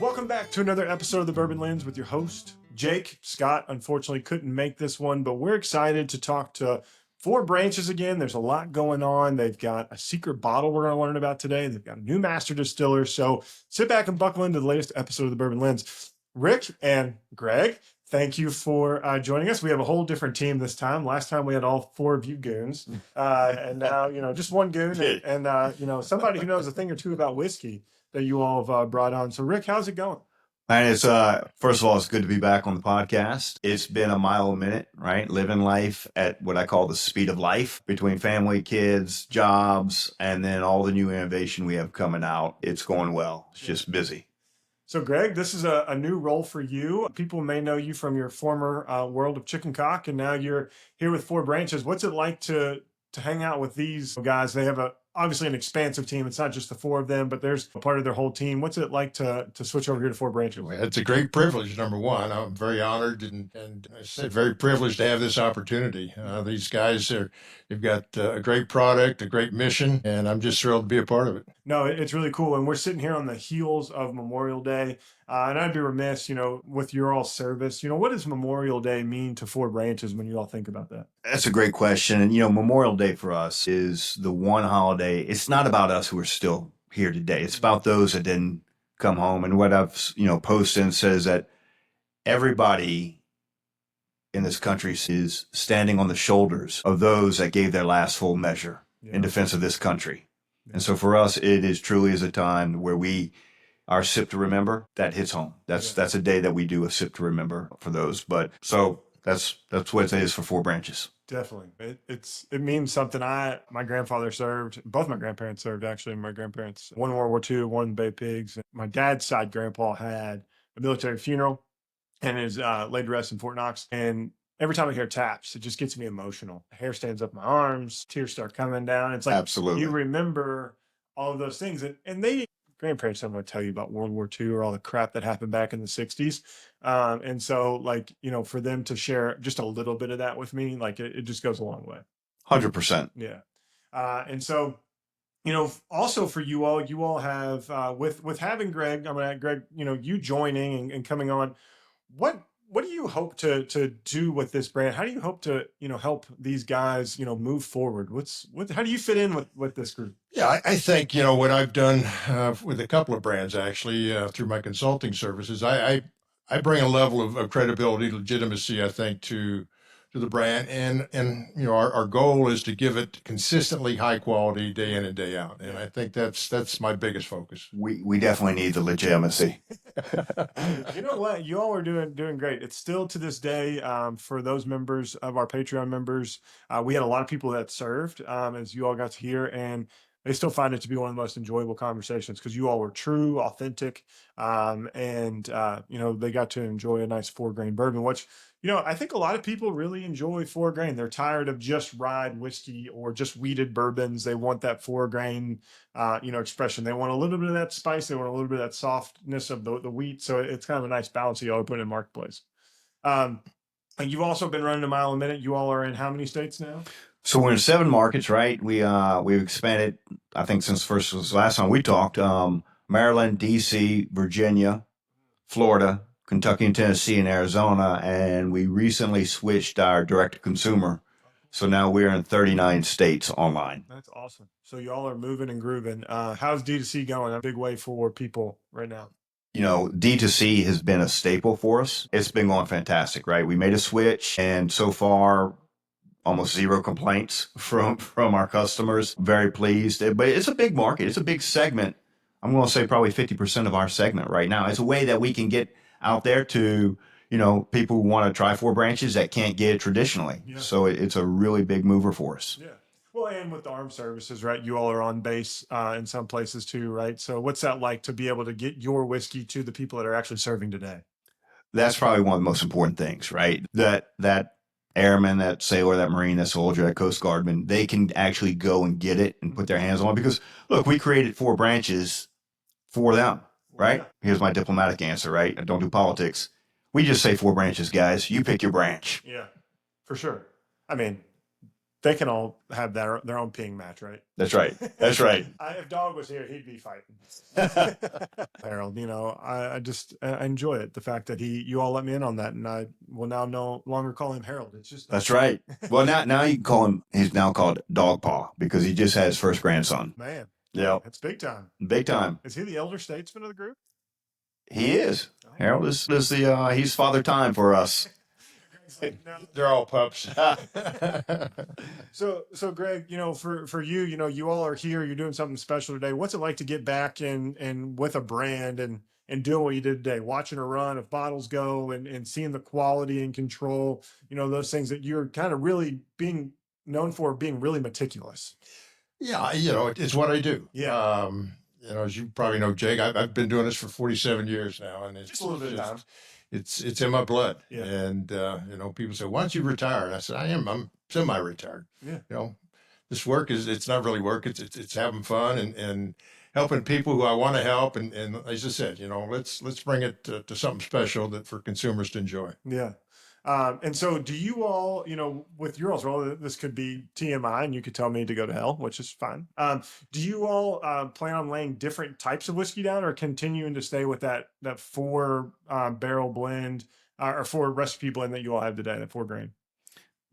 Welcome back to another episode of the Bourbon Lens with your host, Jake. Scott unfortunately couldn't make this one, but we're excited to talk to Four Branches again. There's a lot going on. They've got a secret bottle we're going to learn about today. They've got a new master distiller. So sit back and buckle into the latest episode of the Bourbon Lens. Rick and Greg, thank you for joining us. We have a whole different team this time. Last time we had all four of you goons, and now just one goon and somebody who knows a thing or two about whiskey that you all have brought on. So Rick, how's it going? And it's first of all, it's good to be back on the podcast. It's been a mile a minute, right? Living life at what I call the speed of life between family, kids, jobs, and then all the new innovation we have coming out. It's going well. It's just busy. So Greg, this is a new role for you. People may know you from your former world of Chicken Cock, and now you're here with Four Branches. What's it like to hang out with these guys? They have obviously an expansive team. It's not just the four of them, but there's a part of their whole team. What's it like to switch over here to Four Branches? It's a great privilege, number one. I'm very honored and I said very privileged to have this opportunity. These guys they've got a great product, a great mission, and I'm just thrilled to be a part of it. No, it's really cool. And we're sitting here on the heels of Memorial Day. And I'd be remiss, with your all service, what does Memorial Day mean to Four Branches when you all think about that? That's a great question. And, Memorial Day for us is the one holiday. It's not about us who are still here today. It's about those that didn't come home. And what I've, posted says that everybody in this country is standing on the shoulders of those that gave their last full measure in defense of this country. Yeah. And so for us, it is truly is a time where our sip to remember, that hits home. That's a day that we do a sip to remember for those. But so that's what it is for Four Branches. Definitely. It means something. My grandfather served, both my grandparents served actually. My grandparents, one in World War II, one in Bay Pigs. My dad's side grandpa had a military funeral and is laid to rest in Fort Knox. And every time I hear taps, it just gets me emotional. Hair stands up my arms, tears start coming down. It's like, absolutely, you remember all of those things. And grandparents don't want to tell you about World War II or all the crap that happened back in the 60s. And so for them to share just a little bit of that with me, it just goes a long way. 100%. Yeah. And so, also for you all have, with having Greg, Greg, you joining and coming on, what do you hope to do with this brand? How do you hope to, help these guys, move forward? How do you fit in with this group? Yeah, I think, what I've done with a couple of brands, actually, through my consulting services, I bring a level of credibility, legitimacy, I think, to the brand. And our goal is to give it consistently high quality day in and day out. And I think that's my biggest focus. We definitely need the legitimacy. You know what? You all are doing great. It's still to this day, for those members of our Patreon members, we had a lot of people that served, as you all got to hear, and they still find it to be one of the most enjoyable conversations because you all were true, authentic, and they got to enjoy a nice 4-grain bourbon, which, I think a lot of people really enjoy 4-grain. They're tired of just rye whiskey or just wheated bourbons. They want that 4-grain, expression. They want a little bit of that spice. They want a little bit of that softness of the wheat. So it's kind of a nice balance you all put in the marketplace. And you've also been running a mile a minute. You all are in how many states now? So we're in 7 markets, right? We've expanded, I think, since last time we talked, Maryland, DC, Virginia, Florida, Kentucky and Tennessee and Arizona. And we recently switched our direct to consumer. So now we're in 39 states online. That's awesome. So y'all are moving and grooving. How's D2C going? A big way for people right now. D2C has been a staple for us. It's been going fantastic, right? We made a switch and so far almost 0 complaints from our customers. Very pleased. But it's a big market. It's a big segment. I'm going to say probably 50% of our segment right now. It's a way that we can get out there to, people who want to try Four Branches that can't get it traditionally. Yeah. So it's a really big mover for us. Yeah. Well, and with the armed services, right? You all are on base in some places too, right? So what's that like to be able to get your whiskey to the people that are actually serving today? That's probably one of the most important things, right? That airman, that sailor, that Marine, that soldier, that Coast Guardman, they can actually go and get it and put their hands on it. Because, look, we created Four Branches for them, right? Yeah. Here's my diplomatic answer, right? I don't do politics. We just say Four Branches, guys. You pick your branch. Yeah, for sure. I mean, they can all have their own peeing match, right? That's right. That's right. If Dog was here, he'd be fighting. Harold, I enjoy it. The fact that you all let me in on that, and I will now no longer call him Harold. It's just That's right. Well, now you can call him. He's now called Dog Paw because he just had his first grandson. Man, Yeah, that's big time. big time. Is he the elder statesman of the group? He is. Harold is the he's father time for us. No. They're all pups. So Greg, for you, you all are here, you're doing something special today. What's it like to get back and with a brand and doing what you did today, watching a run of bottles go and seeing the quality and control, those things that you're kind of really being known for being really meticulous. Yeah, it's what I do. Yeah. As you probably know, Jake, I've been doing this for 47 years now, and it's Just a little bit of time. It's in my blood. Yeah. And people say, "Why don't you retire?" And I said, I'm semi-retired. Yeah. This work it's not really work. It's having fun and helping people who I want to help. And as I said, let's bring it to something special that for consumers to enjoy. Yeah. And so do you all, with your all's role, this could be TMI and you could tell me to go to hell, which is fine. Do you all plan on laying different types of whiskey down or continuing to stay with that 4 barrel blend or 4 recipe blend that you all have today, that 4 grain?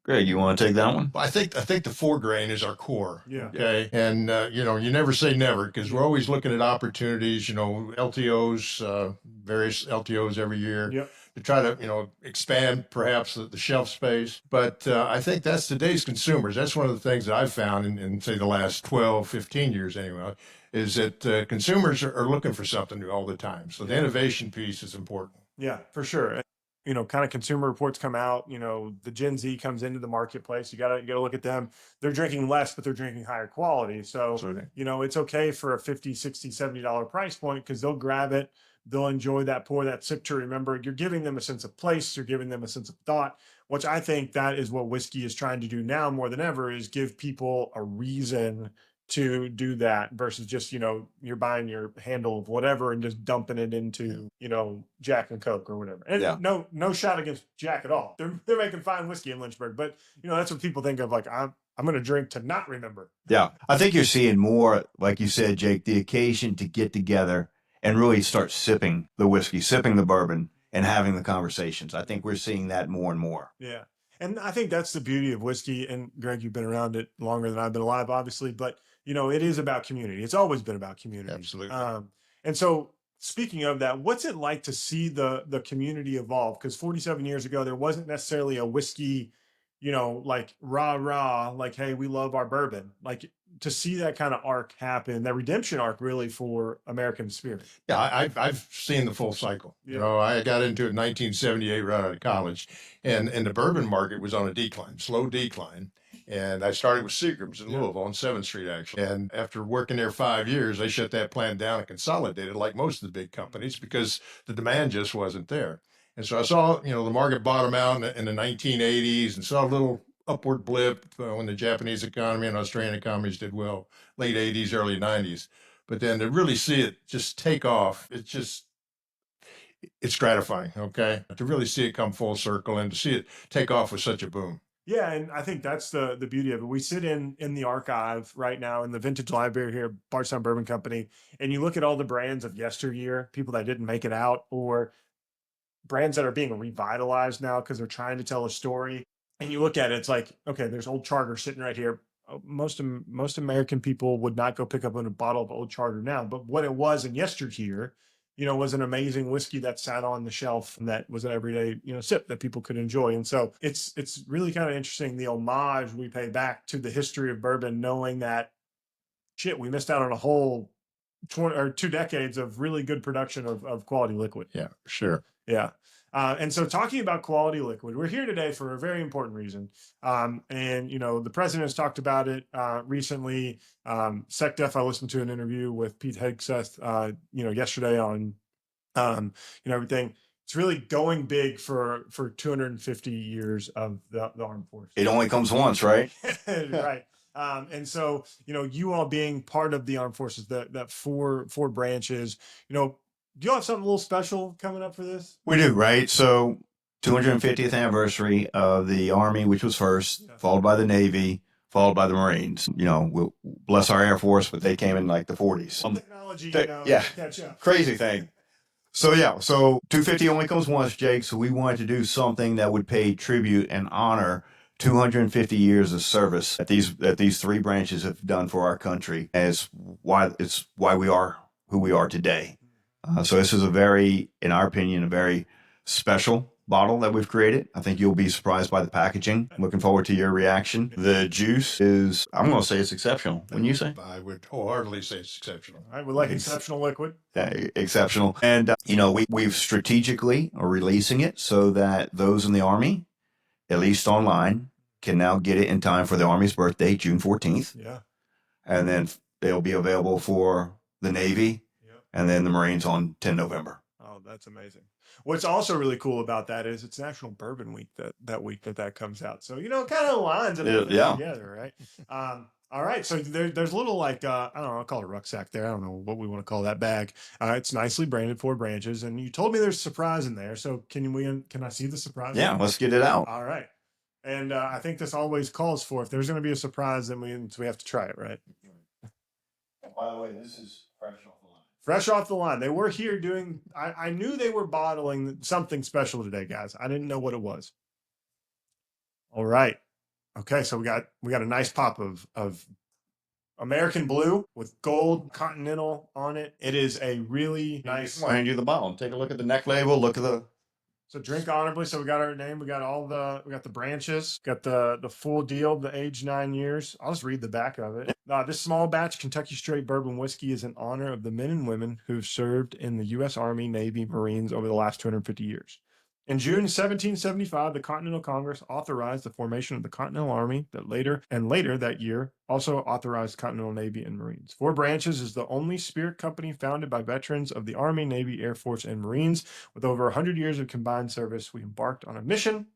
Greg, you want to take that one? Well, I think the 4 grain is our core. Yeah. Okay. And you never say never because we're always looking at opportunities. LTOs, various LTOs every year. Yep. To try to expand perhaps the shelf space. But I think that's today's consumers. That's one of the things that I've found in say the last 12, 15 years anyway, is that consumers are looking for something new all the time. So the innovation piece is important. Yeah, for sure. Kind of consumer reports come out, the Gen Z comes into the marketplace. You gotta look at them. They're drinking less, but they're drinking higher quality. So, Absolutely. It's okay for a $50, $60, $70 price point because they'll grab it. They'll enjoy that pour, that sip to remember. You're giving them a sense of place. You're giving them a sense of thought, which I think that is what whiskey is trying to do now more than ever is give people a reason to do that versus just, you're buying your handle of whatever and just dumping it into, Jack and Coke or whatever. And Yeah. no shot against Jack at all. They're making fine whiskey in Lynchburg, but that's what people think of. Like I'm going to drink to not remember. Yeah. I think you're seeing more, like you said, Jake, the occasion to get together and really start sipping the whiskey, sipping the bourbon and having the conversations. I think we're seeing that more and more. Yeah. And I think that's the beauty of whiskey. And Greg, you've been around it longer than I've been alive, obviously, but it is about community. It's always been about community. Absolutely. And so speaking of that, what's it like to see the community evolve? Because 47 years ago, there wasn't necessarily a whiskey, like rah, like, hey, we love our bourbon. Like to see that kind of arc happen, that redemption arc really for American spirit. Yeah, I've seen the full cycle. Yeah. I got into it in 1978 right out of college, and the bourbon market was on a decline, slow decline. And I started with Seagram's in Louisville on 7th Street, actually. And after working there 5 years, they shut that plant down and consolidated like most of the big companies because the demand just wasn't there. And so I saw, the market bottom out in the 1980s and saw a little upward blip when the Japanese economy and Australian economies did well, late 80s, early 90s. But then to really see it just take off, it's gratifying, okay? To really see it come full circle and to see it take off with such a boom. Yeah, and I think that's the beauty of it. We sit in the archive right now in the vintage library here, at Bardstown Bourbon Company, and you look at all the brands of yesteryear, people that didn't make it out, or brands that are being revitalized now because they're trying to tell a story. And you look at it, it's like, okay, there's Old Charter sitting right here. Most American people would not go pick up a bottle of Old Charter now, but what it was in yesteryear, was an amazing whiskey that sat on the shelf and that was an everyday, sip that people could enjoy. And so it's really kind of interesting, the homage we pay back to the history of bourbon, knowing that we missed out on a whole 2 decades of really good production of quality liquid. Yeah, sure. Yeah. And so talking about quality liquid, we're here today for a very important reason. And, the president has talked about it recently. SecDef, I listened to an interview with Pete Hegseth, yesterday on, everything. It's really going big for 250 years of the armed forces. It only comes once, right? Right. And so, you all being part of the armed forces, that four branches, do you have something a little special coming up for this? We do, right? So 250th anniversary of the Army, which was first, followed by the Navy, followed by the Marines. You know, we'll bless our Air Force, but they came in like the 40s. Technology, Yeah, catch up. crazy thing. So yeah, so 250 only comes once, Jake. So we wanted to do something that would pay tribute and honor 250 years of service that these three branches have done for our country. As it's why we are who we are today. So this is in our opinion, a very special bottle that we've created. I think you'll be surprised by the packaging. Looking forward to your reaction. The juice is, I'm going to say it's exceptional. Wouldn't you say? I would wholeheartedly say it's exceptional. All right, we like exceptional liquid. Yeah, exceptional. And, you know, we've strategically are releasing it so that those in the Army, at least online, can now get it in time for the Army's birthday, June 14th. Yeah. And then they'll be available for the Navy Yep. and then the Marines on 10 November. Oh, that's amazing. What's also really cool about that is it's National Bourbon Week that week that comes out. So, you know, it kind of aligns it Yeah. together, right? All right. So there's a little like, I don't know, I'll call it a rucksack there. I don't know what we want to call that bag. It's nicely branded, 4 branches. And you told me there's a surprise in there. So can I see the surprise? Yeah, let's get it out. All right. And I think this always calls for, if there's going to be a surprise, then we have to try it, right? By the way, this is fresh off the line. Fresh off the line. They were here doing, I knew they were bottling something special today, guys. I didn't know what it was. All right. Okay, so we got a nice pop of American Blue with gold Continental on it. It is a really nice. I'll hand you the bottle. Take a look at the neck label. Look at the. So drink honorably. So we got our name. We got the branches. Got the full deal. The age 9 years. I'll just read the back of it. This small batch Kentucky Straight Bourbon Whiskey is in honor of the men and women who've served in the U.S. Army, Navy, Marines over the last 250 years. In June 1775, the Continental Congress authorized the formation of the Continental Army that later that year also authorized Continental Navy and Marines. 4 Branches is the only spirit company founded by veterans of the Army, Navy, Air Force, and Marines. With over 100 years of combined service, we embarked on a mission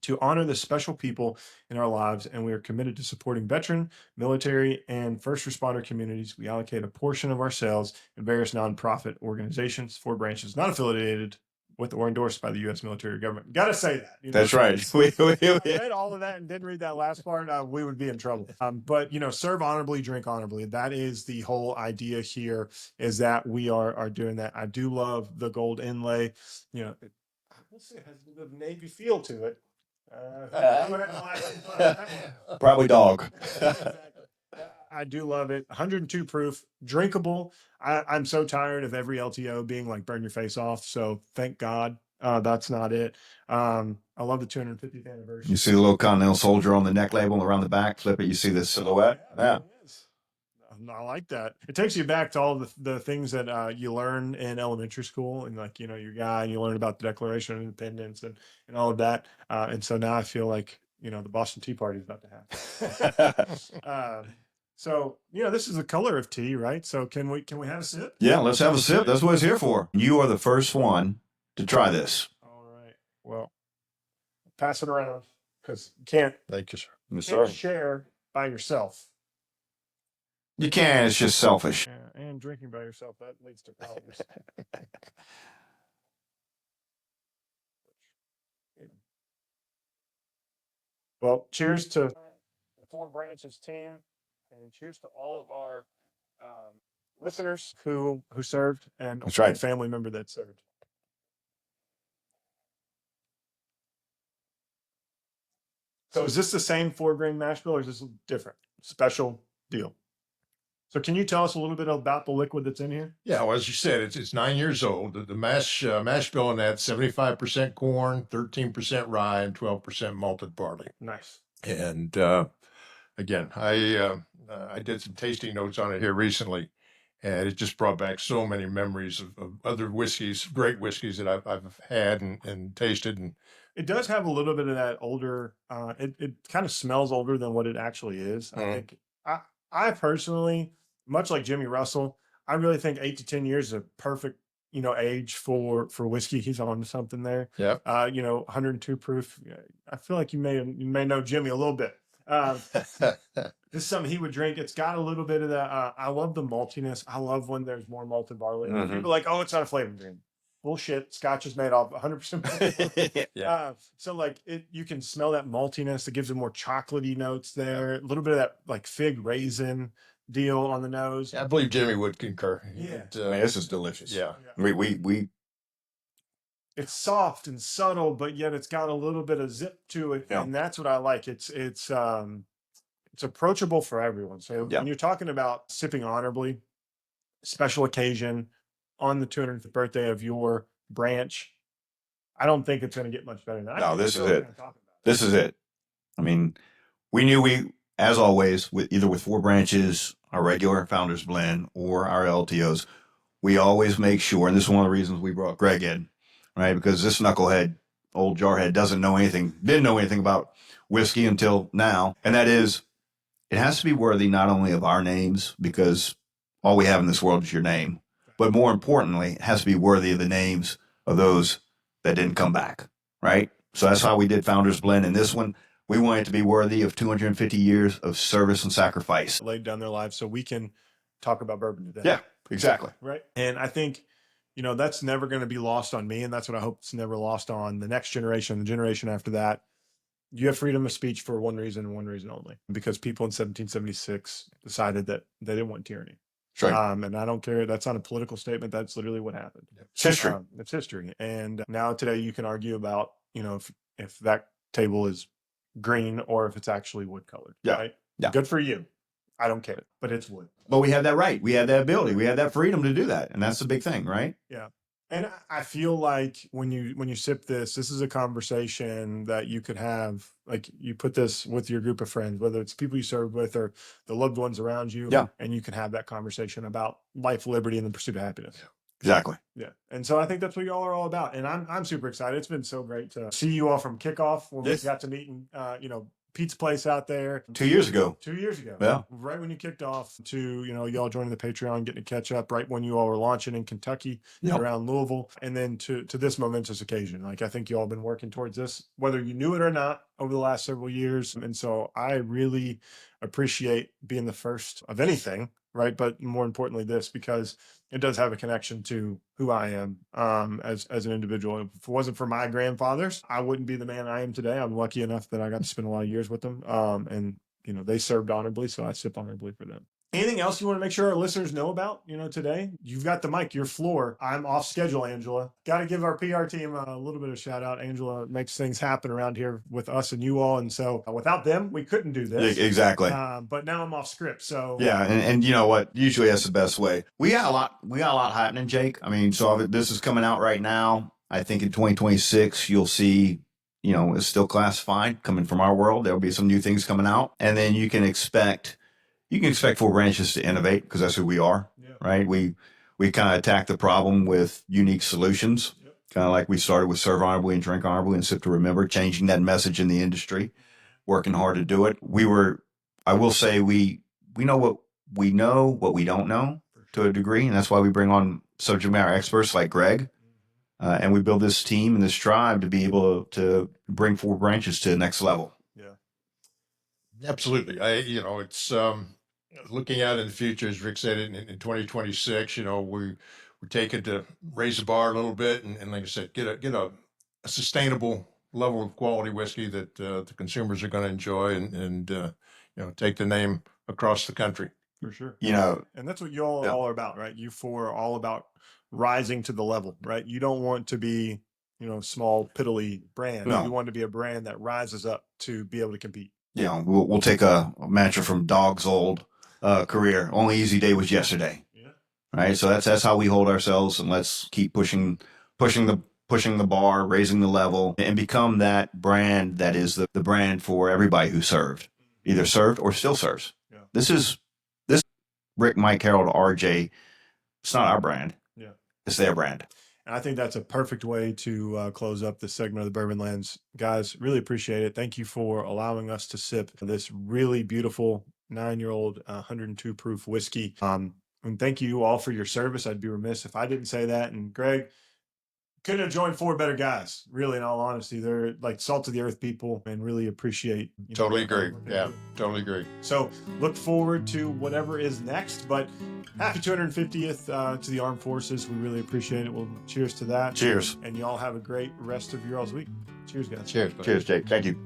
to honor the special people in our lives, and we are committed to supporting veteran, military, and first responder communities. We allocate a portion of our sales in various nonprofit organizations. 4 Branches not affiliated with or endorsed by the U.S. military government. Got to say that. That's right. If I read all of that and didn't read that last part, we would be in trouble. But, you know, serve honorably, drink honorably. That is the whole idea here, is that we are doing that. I do love the gold inlay. You know, it has a bit of Navy feel to it. Probably dog. I do love it. 102 proof, drinkable. I'm so tired of every LTO being like burn your face off. So thank God that's not it. I love the 250th anniversary. You see the little Continental Soldier on the neck label around the back. Flip it. You see the silhouette. Yeah. I like that. It takes you back to all the things that you learn in elementary school, and like, you know, your guy, and you learn about the Declaration of Independence and all of that. And so now I feel like, you know, the Boston Tea Party is about to happen. So, you know, this is the color of tea, right? So can we have a sip? Yeah, let's have a sip. That's what it's here for. You are the first one to try this. All right. Well, pass it around, because you can't, Thank you, sir. Yes, can't share by yourself. You can. It's just selfish. Yeah, and drinking by yourself, that leads to problems. Well, cheers to the 4 Branches team, and cheers to all of our listeners who served, and That's right. family member that served. So is this the same 4-grain mash bill, or is this different? Special deal. So can you tell us a little bit about the liquid that's in here? Yeah, well, as you said, it's 9 years old. The mash bill in that 75% corn, 13% rye, and 12% malted barley. Nice. And again, I did some tasting notes on it here recently, and it just brought back so many memories of other whiskeys, great whiskeys that I've had and tasted. And it does have a little bit of that older. It kind of smells older than what it actually is. I think I personally, much like Jimmy Russell, I really think 8 to 10 years is a perfect, you know, age for whiskey. He's on to something there. Yeah. You know, 102 proof. I feel like you may know Jimmy a little bit. This is something he would drink. It's got a little bit of that. I love the maltiness. I love when there's more malted barley. Mhm. People are like, oh, it's not a flavor drink. bullshit. Scotch is made off 100%. Yeah. So like you can smell that maltiness. It gives it more chocolatey notes there. A little bit of that like fig raisin deal on the nose. I believe Jimmy would concur. Yeah. Man, this is delicious. Yeah. We It's soft and subtle, but yet it's got a little bit of zip to it, Yeah. and that's what I like. It's approachable for everyone. So Yeah. when you're talking about sipping honorably, special occasion on the 200th birthday of your branch, I don't think it's going to get much better than that. No, this is it. This is it. I mean, we knew as always, with either with Four Branches, our regular Founders Blend, or our LTOs, we always make sure, and this is one of the reasons we brought Greg in, right? Because this knucklehead, old jarhead, didn't know anything about whiskey until now. And that is, it has to be worthy not only of our names, because all we have in this world is your name, but more importantly, it has to be worthy of the names of those that didn't come back, right? So that's how we did Founders Blend. And this one, we want it to be worthy of 250 years of service and sacrifice. Laid down their lives so we can talk about bourbon today. Yeah, exactly. Right. And I think, that's never going to be lost on me. And that's what I hope it's never lost on the next generation, the generation after that. You have freedom of speech for one reason and one reason only, because people in 1776 decided that they didn't want tyranny. That's right. And I don't care. That's not a political statement. That's literally what happened. It's history. It's history. And now today you can argue about, if that table is green or if it's actually wood colored. Yeah. Right? Yeah. Good for you. I don't care, but it's wood. But we have that right. We have that ability. We have that freedom to do that. And that's the big thing, right? Yeah. And I feel like when you sip this is a conversation that you could have, like you put this with your group of friends, whether it's people you served with or the loved ones around you. Yeah. And you can have that conversation about life, liberty, and the pursuit of happiness. Exactly. Yeah. And so I think that's what y'all are all about. And I'm super excited. It's been so great to see you all from kickoff when we got to meet in, Pete's place out there 2 years ago. 2 years ago. Yeah. Right when you kicked off to, y'all joining the Patreon, getting to catch up right when you all were launching in Kentucky, around Louisville, and then to this momentous occasion. Like, I think you all been working towards this, whether you knew it or not, over the last several years. And so I really appreciate being the first of anything, right? But more importantly, this, because it does have a connection to who I am as an individual. If it wasn't for my grandfathers, I wouldn't be the man I am today. I'm lucky enough that I got to spend a lot of years with them. And they served honorably, so I sip honorably for them. Anything else you want to make sure our listeners know about, today? You've got the mic, your floor. I'm off schedule, Angela. Got to give our PR team a little bit of shout out. Angela makes things happen around here with us and you all. And so without them, we couldn't do this. Exactly. But now I'm off script. So yeah. And you know what? Usually that's the best way. We got a lot happening, Jake. I mean, so this is coming out right now. I think in 2026, you'll see, it's still classified coming from our world. There'll be some new things coming out. And then you can expect Four Branches to innovate, because that's who we are, right? We kind of attack the problem with unique solutions, kind of like we started with Serve Honorably and Drink Honorably and Sip to Remember, changing that message in the industry, working hard to do it. I will say we know what we don't know to a degree, and that's why we bring on subject matter experts like Greg, and we build this team and this tribe to be able to bring Four Branches to the next level. Yeah, absolutely. It's looking out in the future, as Rick said, in 2026, we're taking to raise the bar a little bit, and like I said, get a sustainable level of quality whiskey that the consumers are going to enjoy, and take the name across the country. For sure. And that's what you all are about, right? You four are all about rising to the level, right? You don't want to be, small, piddly brand. No. You want to be a brand that rises up to be able to compete. We'll take a mantra from Dog's old career. Only easy day was yesterday. Yeah. Right. So that's how we hold ourselves, and let's keep pushing the bar, raising the level, and become that brand that is the brand for everybody who either served or still serves. Yeah. This Rick, Mike, Harold, RJ. It's not our brand. Yeah. It's their brand. And I think that's a perfect way to close up this segment of the Bourbon Lens. Guys, really appreciate it. Thank you for allowing us to sip this really beautiful 9-year-old 102 proof whiskey. And thank you all for your service. I'd be remiss if I didn't say that. And Greg, couldn't have joined four better guys, really, in all honesty. They're like salt of the earth people and really appreciate. Totally agree. Yeah, totally agree. So look forward to whatever is next. But happy 250th to the Armed Forces. We really appreciate it. Well, cheers to that. Cheers. And y'all have a great rest of your all's week. Cheers, guys. Cheers. Cheers, Jake. Thank you.